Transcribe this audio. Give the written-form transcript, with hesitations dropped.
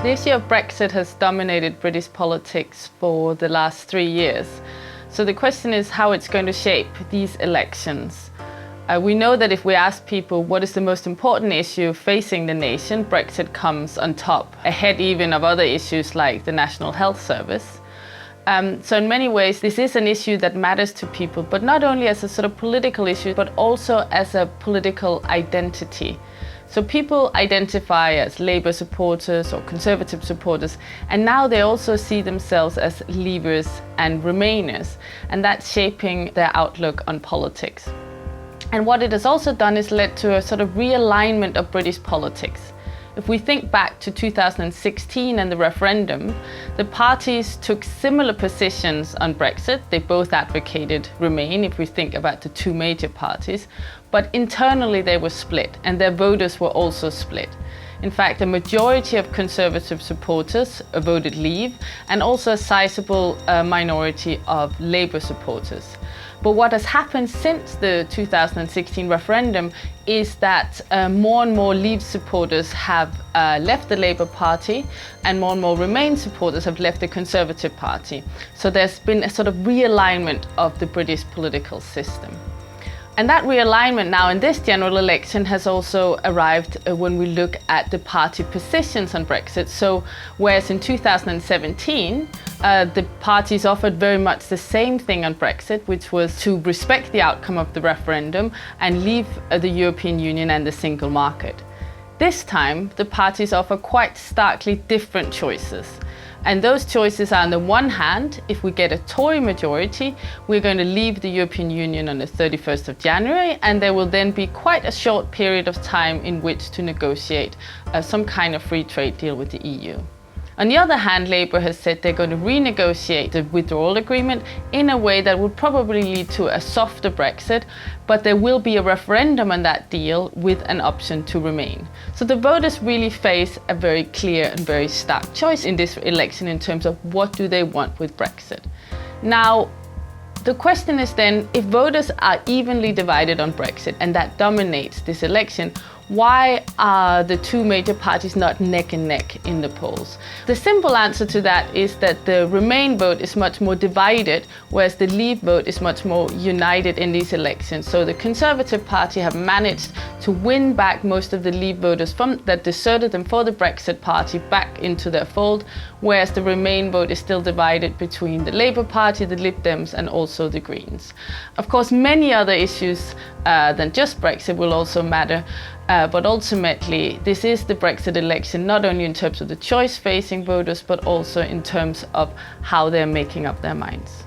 The issue of Brexit has dominated British politics for the last 3 years. So the question is how it's going to shape these elections. We know that if we ask people what is the most important issue facing the nation, Brexit comes on top, ahead even of other issues like the National Health Service. So in many ways, this is an issue that matters to people, but not only as a sort of political issue, but also as a political identity. So people identify as Labour supporters or Conservative supporters, and now they also see themselves as Leavers and Remainers, and that's shaping their outlook on politics. And what it has also done is led to a sort of realignment of British politics. If we think back to 2016 and the referendum, the parties took similar positions on Brexit. They both advocated Remain, if we think about the two major parties, but internally they were split and their voters were also split. In fact, a majority of Conservative supporters voted Leave and also a sizable minority of Labour supporters. But what has happened since the 2016 referendum is that more and more Leave supporters have left the Labour Party and more Remain supporters have left the Conservative Party. So there's been a sort of realignment of the British political system. And that realignment now in this general election has also arrived when we look at the party positions on Brexit. So whereas in 2017, the parties offered very much the same thing on Brexit, which was to respect the outcome of the referendum and leave the European Union and the single market. This time, the parties offer quite starkly different choices. And those choices are, on the one hand, if we get a Tory majority, we're going to leave the European Union on the 31st of January, and there will then be quite a short period of time in which to negotiate some kind of free trade deal with the EU. On the other hand, Labour has said they're going to renegotiate the withdrawal agreement in a way that would probably lead to a softer Brexit, but there will be a referendum on that deal with an option to remain. So the voters really face a very clear and very stark choice in this election in terms of what do they want with Brexit. Now, the question is then, if voters are evenly divided on Brexit and that dominates this election, why are the two major parties not neck and neck in the polls? The simple answer to that is that the Remain vote is much more divided, whereas the Leave vote is much more united in these elections. So the Conservative Party have managed to win back most of the Leave voters that deserted them for the Brexit Party back into their fold, whereas the Remain vote is still divided between the Labour Party, the Lib Dems and also the Greens. Of course, many other issues than just Brexit will also matter. But ultimately, this is the Brexit election, not only in terms of the choice facing voters, but also in terms of how they're making up their minds.